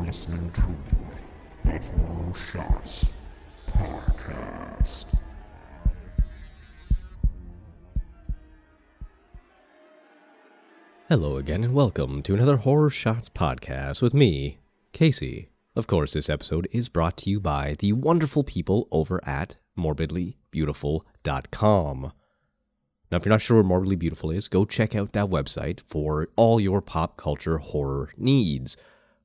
listening to the Horror Shots Podcast. Hello again and welcome to another Horror Shots Podcast with me, Casey. Of course, this episode is brought to you by the wonderful people over at morbidlybeautiful.com. Now, if you're not sure what Morbidly Beautiful is, go check out that website for all your pop culture horror needs.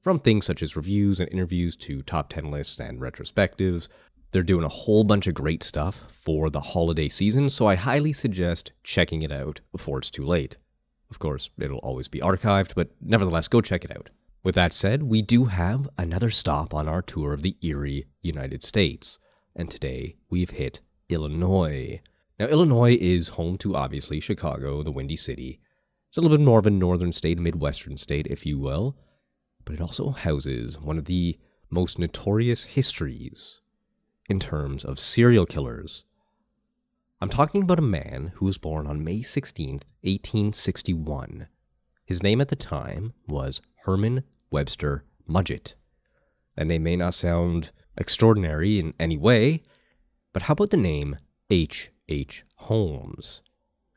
From things such as reviews and interviews to top 10 lists and retrospectives. They're doing a whole bunch of great stuff for the holiday season, so I highly suggest checking it out before it's too late. Of course, it'll always be archived, but nevertheless, go check it out. With that said, we do have another stop on our tour of the Erie, United States. And today, we've hit Illinois. Now, Illinois is home to, obviously, Chicago, the Windy City. It's a little bit more of a northern state, a midwestern state, if you will. But it also houses one of the most notorious histories in terms of serial killers. I'm talking about a man who was born on May 16th, 1861. His name at the time was Herman Webster Mudgett. That name may not sound extraordinary in any way, but how about the name H. Holmes?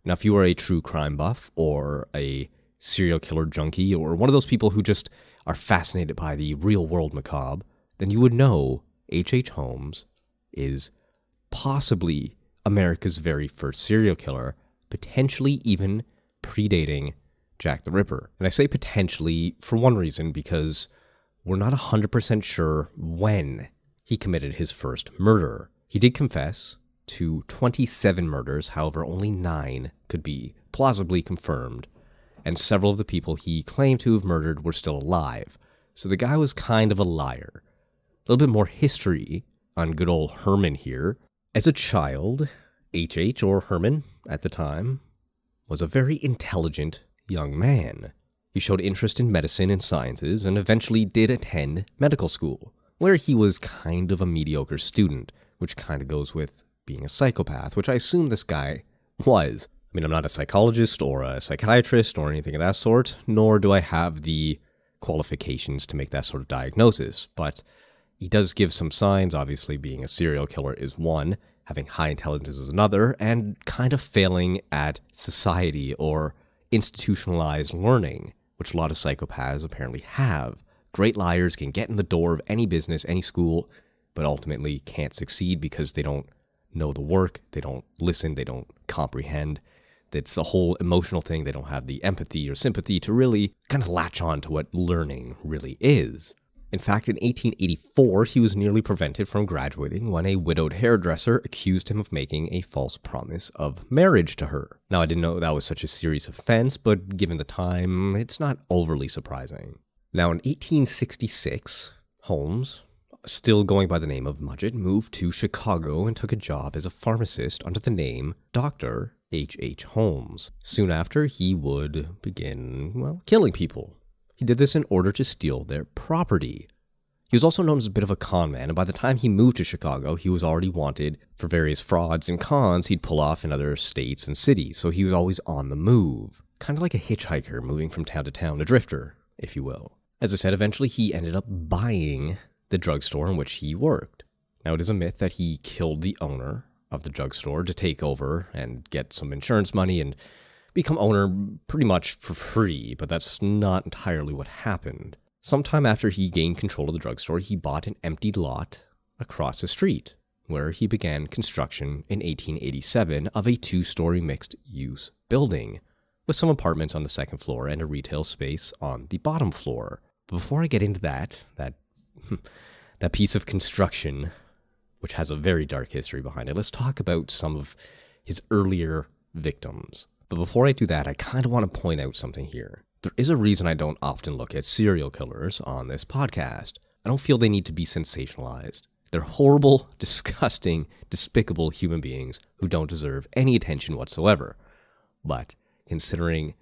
Now, if you are a true crime buff or a serial killer junkie or one of those people who just are fascinated by the real world macabre, then you would know H. Holmes is possibly America's very first serial killer, potentially even predating Jack the Ripper. And I say potentially for one reason, because we're not 100% sure when he committed his first murder. He did confess to 27 murders, however, only 9 could be plausibly confirmed, and several of the people he claimed to have murdered were still alive. So the guy was kind of a liar. A little bit more history on good old Herman here. As a child, H. or Herman at the time was a very intelligent young man. He showed interest in medicine and sciences and eventually did attend medical school, where he was kind of a mediocre student, which kind of goes with being a psychopath, which I assume this guy was. I mean, I'm not a psychologist or a psychiatrist or anything of that sort, nor do I have the qualifications to make that sort of diagnosis, but he does give some signs. Obviously, being a serial killer is one, having high intelligence is another, and kind of failing at society or institutionalized learning, which a lot of psychopaths apparently have. Great liars can get in the door of any business, any school, but ultimately can't succeed because they don't know the work, they don't listen, they don't comprehend. It's a whole emotional thing. They don't have the empathy or sympathy to really kind of latch on to what learning really is. In fact, in 1884, he was nearly prevented from graduating when a widowed hairdresser accused him of making a false promise of marriage to her. Now, I didn't know that was such a serious offense, but given the time, it's not overly surprising. Now, in 1866, Holmes, still going by the name of Mudgett, moved to Chicago and took a job as a pharmacist under the name Dr. H. Holmes. Soon after, he would begin, killing people. He did this in order to steal their property. He was also known as a bit of a con man, and by the time he moved to Chicago, he was already wanted for various frauds and cons he'd pull off in other states and cities, so he was always on the move. Kind of like a hitchhiker moving from town to town, a drifter, if you will. As I said, eventually he ended up buying the drugstore in which he worked. Now, it is a myth that he killed the owner of the drugstore to take over and get some insurance money and become owner pretty much for free, but that's not entirely what happened. Sometime after he gained control of the drugstore, he bought an empty lot across the street, where he began construction in 1887 of a 2-story mixed-use building, with some apartments on the second floor and a retail space on the bottom floor. But before I get into that piece of construction, which has a very dark history behind it, let's talk about some of his earlier victims. But before I do that, I kind of want to point out something here. There is a reason I don't often look at serial killers on this podcast. I don't feel they need to be sensationalized. They're horrible, disgusting, despicable human beings who don't deserve any attention whatsoever. But considering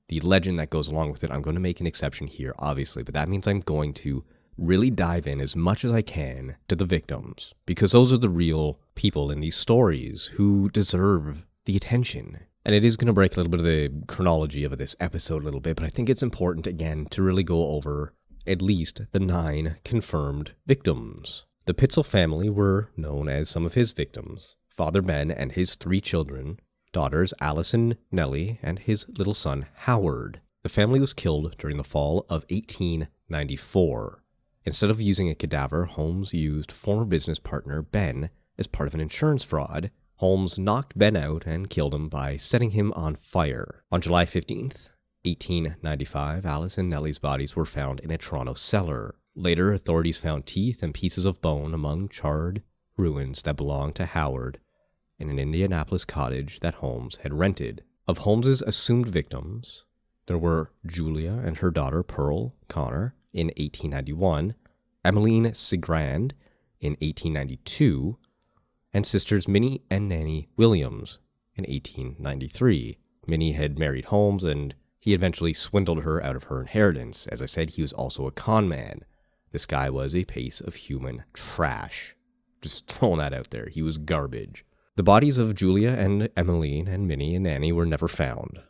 the legend that goes along with it, I'm going to make an exception here, obviously, but that means I'm going to really dive in as much as I can to the victims, because those are the real people in these stories who deserve the attention. And it is going to break a little bit of the chronology of this episode a little bit, but I think it's important, again, to really go over at least the 9 confirmed victims. The Pitzel family were known as some of his victims: Father Ben and his 3 children, daughters Allison, Nellie, and his little son Howard. The family was killed during the fall of 1894. Instead of using a cadaver, Holmes used former business partner Ben as part of an insurance fraud. Holmes knocked Ben out and killed him by setting him on fire. On July 15th, 1895, Alice and Nellie's bodies were found in a Toronto cellar. Later, authorities found teeth and pieces of bone among charred ruins that belonged to Howard in an Indianapolis cottage that Holmes had rented. Of Holmes's assumed victims, there were Julia and her daughter Pearl Connor in 1891, Emmeline Sigrand in 1892, and sisters Minnie and Nanny Williams in 1893. Minnie had married Holmes, and he eventually swindled her out of her inheritance. As I said, he was also a con man. This guy was a piece of human trash. Just throwing that out there. He was garbage. The bodies of Julia and Emmeline and Minnie and Nanny were never found,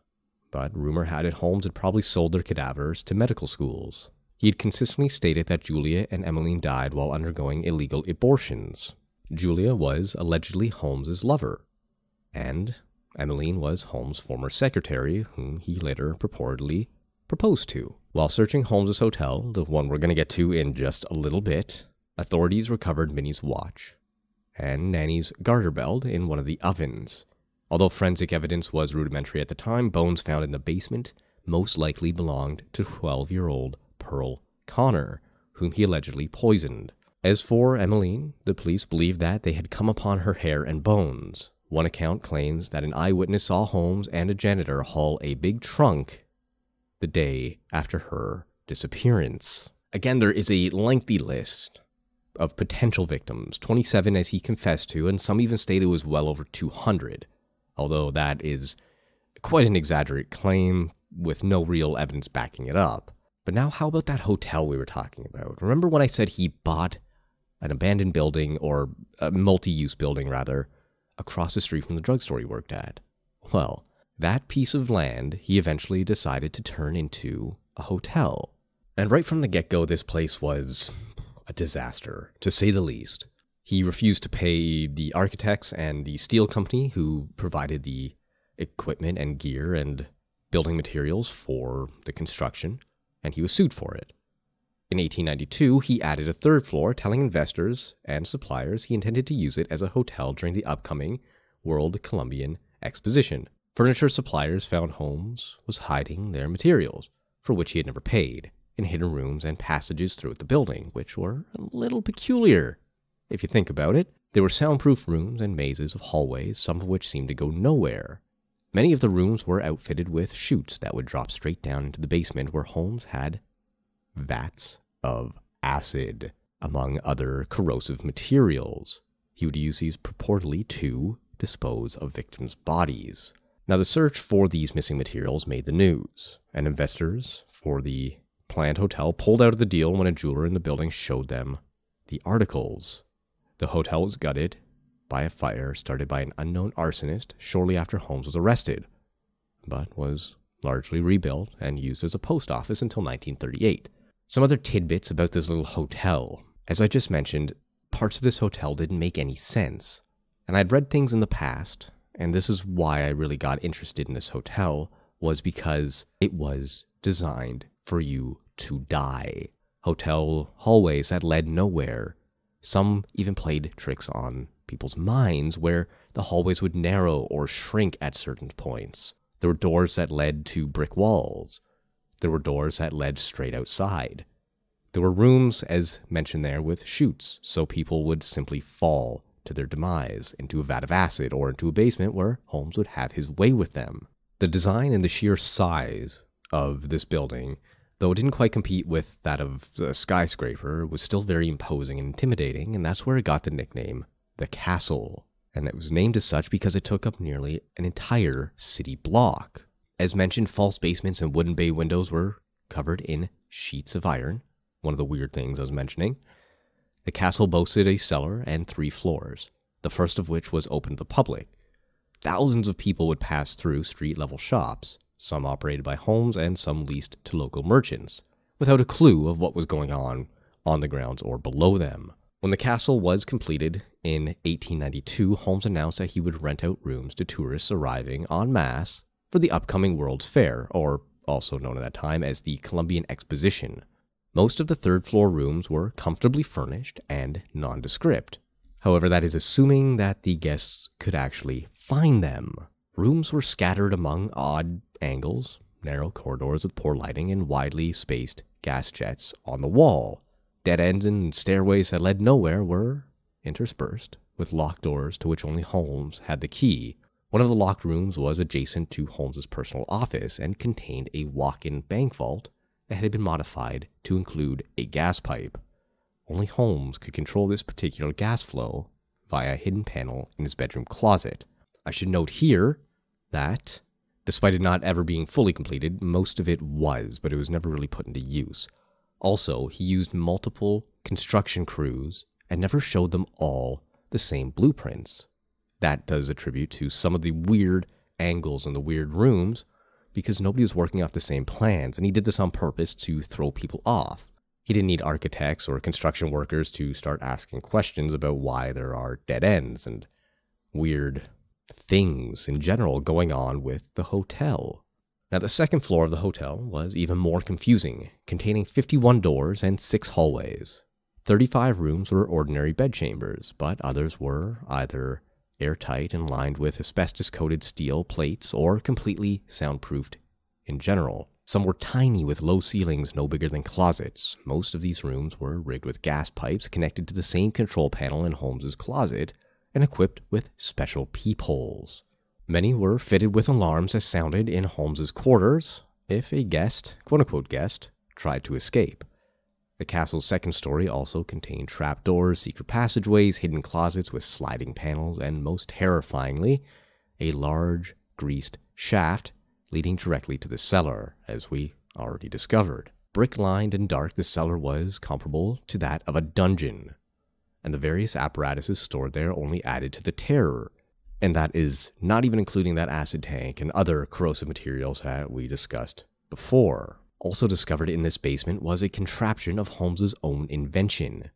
but rumor had it Holmes had probably sold their cadavers to medical schools. He had consistently stated that Julia and Emmeline died while undergoing illegal abortions. Julia was allegedly Holmes's lover, and Emmeline was Holmes' former secretary, whom he later purportedly proposed to. While searching Holmes's hotel, the one we're going to get to in just a little bit, authorities recovered Minnie's watch and Nanny's garter belt in one of the ovens. Although forensic evidence was rudimentary at the time, bones found in the basement most likely belonged to 12-year-old Pearl Connor, whom he allegedly poisoned. As for Emmeline, the police believed that they had come upon her hair and bones. One account claims that an eyewitness saw Holmes and a janitor haul a big trunk the day after her disappearance. Again, there is a lengthy list of potential victims, 27 as he confessed to, and some even state it was well over 200, although that is quite an exaggerated claim with no real evidence backing it up. But now how about that hotel we were talking about? Remember when I said he bought an abandoned building, or a multi-use building rather, across the street from the drugstore he worked at? Well, that piece of land he eventually decided to turn into a hotel. And right from the get-go, this place was a disaster, to say the least. He refused to pay the architects and the steel company who provided the equipment and gear and building materials for the construction, and he was sued for it. In 1892, he added a 3rd floor, telling investors and suppliers he intended to use it as a hotel during the upcoming World Columbian Exposition. Furniture suppliers found Holmes was hiding their materials, for which he had never paid, in hidden rooms and passages throughout the building, which were a little peculiar, if you think about it. There were soundproof rooms and mazes of hallways, some of which seemed to go nowhere. Many of the rooms were outfitted with chutes that would drop straight down into the basement, where Holmes had vats of acid, among other corrosive materials. He would use these purportedly to dispose of victims' bodies. Now, the search for these missing materials made the news, and investors for the planned hotel pulled out of the deal when a jeweler in the building showed them the articles. The hotel was gutted by a fire started by an unknown arsonist shortly after Holmes was arrested, but was largely rebuilt and used as a post office until 1938. Some other tidbits about this little hotel. As I just mentioned, parts of this hotel didn't make any sense, and I'd read things in the past, and this is why I really got interested in this hotel, was because it was designed for you to die. Hotel hallways that led nowhere. Some even played tricks on people's minds, where the hallways would narrow or shrink at certain points. There were doors that led to brick walls. There were doors that led straight outside. There were rooms, as mentioned there, with chutes, so people would simply fall to their demise into a vat of acid or into a basement where Holmes would have his way with them. The design and the sheer size of this building, though it didn't quite compete with that of a skyscraper, was still very imposing and intimidating, and that's where it got the nickname the Castle. And it was named as such because it took up nearly an entire city block. As mentioned, false basements and wooden bay windows were covered in sheets of iron, one of the weird things I was mentioning. The castle boasted a cellar and 3 floors, the first of which was open to the public. Thousands of people would pass through street-level shops, some operated by Holmes and some leased to local merchants, without a clue of what was going on the grounds or below them. When the castle was completed in 1892, Holmes announced that he would rent out rooms to tourists arriving en masse for the upcoming World's Fair, or also known at that time as the Columbian Exposition. Most of the third-floor rooms were comfortably furnished and nondescript. However, that is assuming that the guests could actually find them. Rooms were scattered among odd angles, narrow corridors with poor lighting, and widely spaced gas jets on the wall. Dead ends and stairways that led nowhere were interspersed with locked doors to which only Holmes had the key. One of the locked rooms was adjacent to Holmes's personal office and contained a walk-in bank vault that had been modified to include a gas pipe. Only Holmes could control this particular gas flow via a hidden panel in his bedroom closet. I should note here that, despite it not ever being fully completed, most of it was, but it was never really put into use. Also, he used multiple construction crews and never showed them all the same blueprints. That does attribute to some of the weird angles in the weird rooms, because nobody was working off the same plans, and he did this on purpose to throw people off. He didn't need architects or construction workers to start asking questions about why there are dead ends and weird things in general going on with the hotel. Now, the second floor of the hotel was even more confusing, containing 51 doors and 6 hallways. 35 rooms were ordinary bedchambers, but others were either airtight and lined with asbestos-coated steel plates or completely soundproofed in general. Some were tiny with low ceilings no bigger than closets. Most of these rooms were rigged with gas pipes connected to the same control panel in Holmes's closet and equipped with special peepholes. Many were fitted with alarms that sounded in Holmes's quarters if a guest, quote-unquote guest, tried to escape. The castle's second story also contained trapdoors, secret passageways, hidden closets with sliding panels, and most terrifyingly, a large, greased shaft leading directly to the cellar, as we already discovered. Brick-lined and dark, the cellar was comparable to that of a dungeon, and the various apparatuses stored there only added to the terror. And that is not even including that acid tank and other corrosive materials that we discussed before. Also discovered in this basement was a contraption of Holmes's own invention.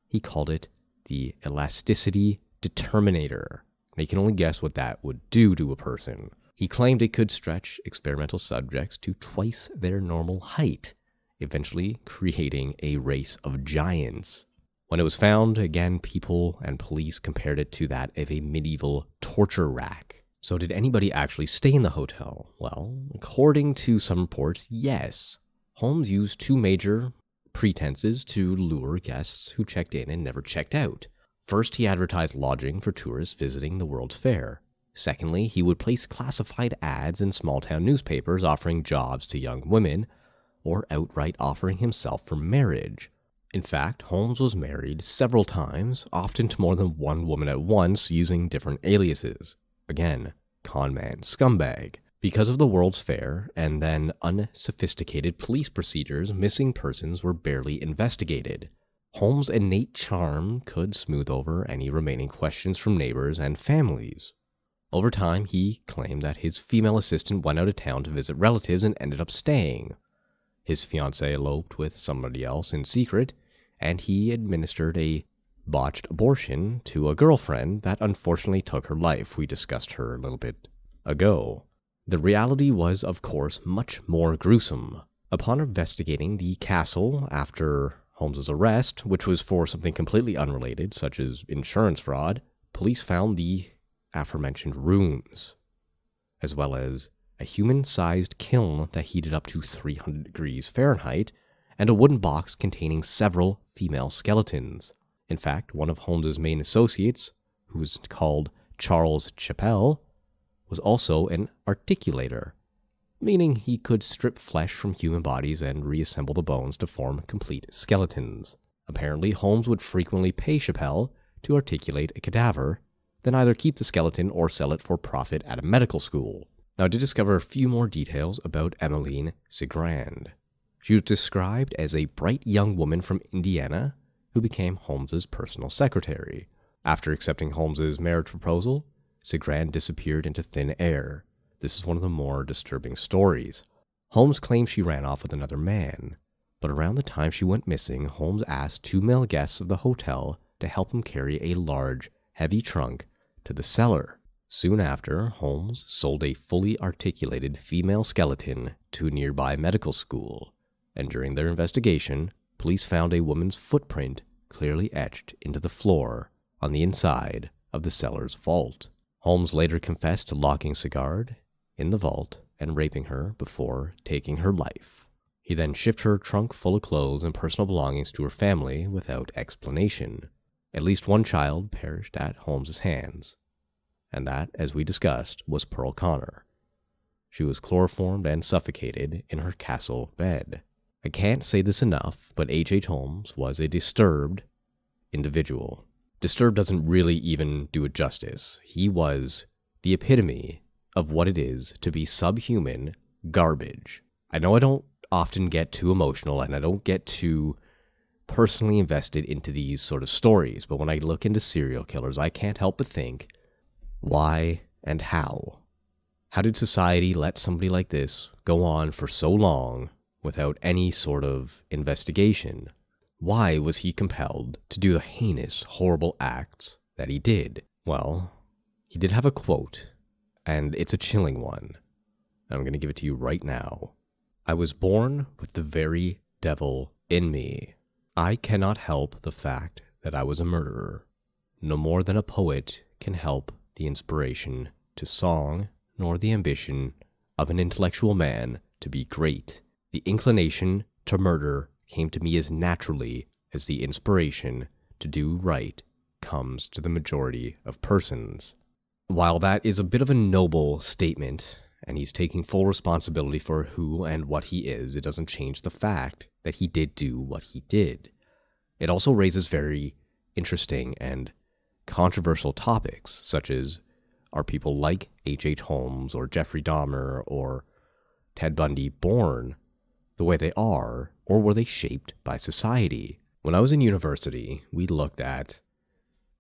He called it the elasticity determinator. Now you can only guess what that would do to a person. He claimed it could stretch experimental subjects to twice their normal height, eventually creating a race of giants. When it was found, again, people and police compared it to that of a medieval torture rack. So did anybody actually stay in the hotel? Well, according to some reports, yes. Holmes used 2 major pretenses to lure guests who checked in and never checked out. First, he advertised lodging for tourists visiting the World's Fair. Secondly, he would place classified ads in small-town newspapers offering jobs to young women, or outright offering himself for marriage. In fact, Holmes was married several times, often to more than one woman at once, using different aliases. Again, conman scumbag. Because of the World's Fair and then unsophisticated police procedures, missing persons were barely investigated. Holmes' innate charm could smooth over any remaining questions from neighbors and families. Over time, he claimed that his female assistant went out of town to visit relatives and ended up staying. His fiancée eloped with somebody else in secret, and he administered a botched abortion to a girlfriend that unfortunately took her life. We discussed her a little bit ago. The reality was, of course, much more gruesome. Upon investigating the castle after Holmes's arrest, which was for something completely unrelated, such as insurance fraud, police found the aforementioned rooms, as well as a human-sized kiln that heated up to 300 degrees Fahrenheit, and a wooden box containing several female skeletons. In fact, one of Holmes's main associates, who was called Charles Chappell, was also an articulator, meaning he could strip flesh from human bodies and reassemble the bones to form complete skeletons. Apparently, Holmes would frequently pay Chappell to articulate a cadaver, then either keep the skeleton or sell it for profit at a medical school. Now, I did discover a few more details about Emmeline Cigrand. She was described as a bright young woman from Indiana who became Holmes's personal secretary. After accepting Holmes's marriage proposal, Cigrand disappeared into thin air. This is one of the more disturbing stories. Holmes claims she ran off with another man. But around the time she went missing, Holmes asked 2 male guests of the hotel to help him carry a large, heavy trunk to the cellar. Soon after, Holmes sold a fully articulated female skeleton to a nearby medical school, and during their investigation, police found a woman's footprint clearly etched into the floor on the inside of the cellar's vault. Holmes later confessed to locking Sigard in the vault and raping her before taking her life. He then shipped her trunk full of clothes and personal belongings to her family without explanation. At least one child perished at Holmes's hands, and that, as we discussed, was Pearl Connor. She was chloroformed and suffocated in her castle bed. I can't say this enough, but H.H. Holmes was a disturbed individual. Disturbed doesn't really even do it justice. He was the epitome of what it is to be subhuman garbage. I know I don't often get too emotional, and I don't get too personally invested into these sort of stories, but when I look into serial killers, I can't help but think, why and how? How did society let somebody like this go on for so long without any sort of investigation? Why was he compelled to do the heinous, horrible acts that he did? Well, he did have a quote, and it's a chilling one. I'm going to give it to you right now. I was born with the very devil in me. I cannot help the fact that I was a murderer, no more than a poet can help the inspiration to song, nor the ambition of an intellectual man to be great. The inclination to murder came to me as naturally as the inspiration to do right comes to the majority of persons. While that is a bit of a noble statement, and he's taking full responsibility for who and what he is, it doesn't change the fact that he did do what he did. It also raises very interesting and controversial topics, such as, are people like H.H. Holmes or Jeffrey Dahmer or Ted Bundy born the way they are, or were they shaped by society? When I was in university, we looked at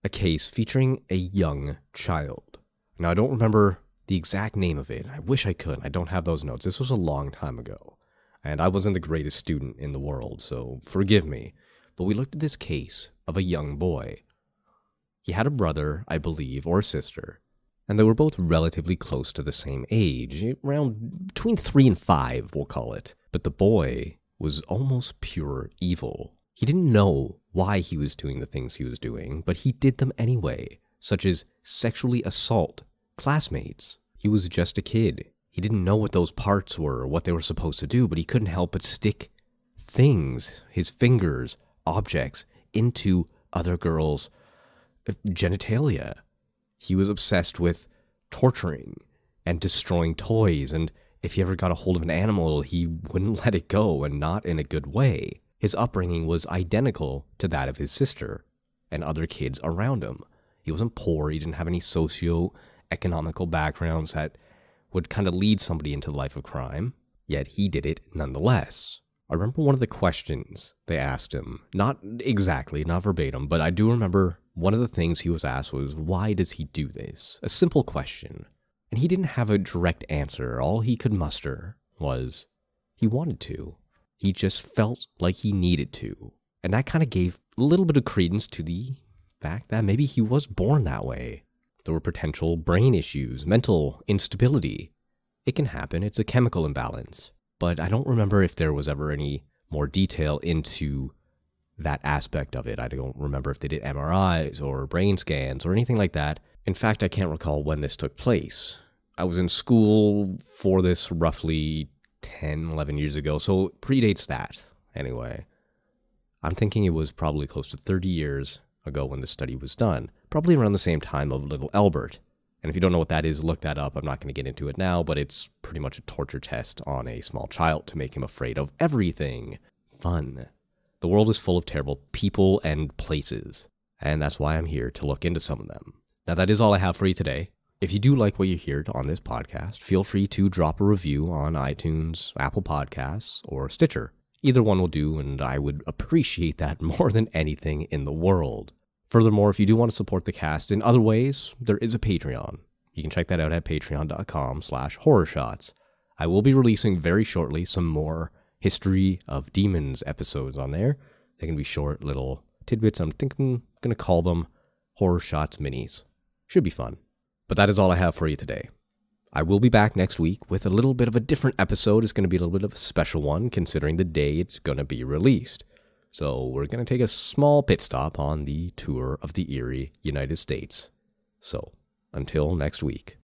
a case featuring a young child. Now, I don't remember the exact name of it. I wish I could. I don't have those notes. This was a long time ago, and I wasn't the greatest student in the world, so forgive me. But we looked at this case of a young boy. He had a brother, I believe, or a sister, and they were both relatively close to the same age, around between 3 and 5, we'll call it. But the boy was almost pure evil. He didn't know why he was doing the things he was doing, but he did them anyway, such as sexually assault classmates. He was just a kid. He didn't know what those parts were or what they were supposed to do, but he couldn't help but stick things, his fingers, objects, into other girls' genitalia. He was obsessed with torturing and destroying toys, and if he ever got a hold of an animal, he wouldn't let it go, and not in a good way. His upbringing was identical to that of his sister and other kids around him. He wasn't poor, he didn't have any socio-economical backgrounds that would kind of lead somebody into the life of crime, yet he did it nonetheless. I remember one of the questions they asked him, not exactly, not verbatim, but I do remember one of the things he was asked was, why does he do this? A simple question. And he didn't have a direct answer. All he could muster was, he wanted to. He just felt like he needed to. And that kind of gave a little bit of credence to the fact that maybe he was born that way. There were potential brain issues, mental instability. It can happen, it's a chemical imbalance. But I don't remember if there was ever any more detail into that aspect of it. I don't remember if they did MRIs or brain scans or anything like that. In fact, I can't recall when this took place. I was in school for this roughly 10, 11 years ago, so it predates that. Anyway, I'm thinking it was probably close to 30 years ago when the study was done. Probably around the same time of Little Albert. And if you don't know what that is, look that up. I'm not going to get into it now, but it's pretty much a torture test on a small child to make him afraid of everything. Fun. The world is full of terrible people and places, and that's why I'm here to look into some of them. Now, that is all I have for you today. If you do like what you hear on this podcast, feel free to drop a review on iTunes, Apple Podcasts, or Stitcher. Either one will do, and I would appreciate that more than anything in the world. Furthermore, if you do want to support the cast in other ways, there is a Patreon. You can check that out at patreon.com/horrorshots. I will be releasing very shortly some more history of demons episodes on there. They can be short little tidbits. I'm going to call them Horror Shots Minis. Should be fun. But that is all I have for you today. I will be back next week with a little bit of a different episode. It's going to be a little bit of a special one considering the day it's going to be released. So we're going to take a small pit stop on the tour of the eerie United States. So until next week.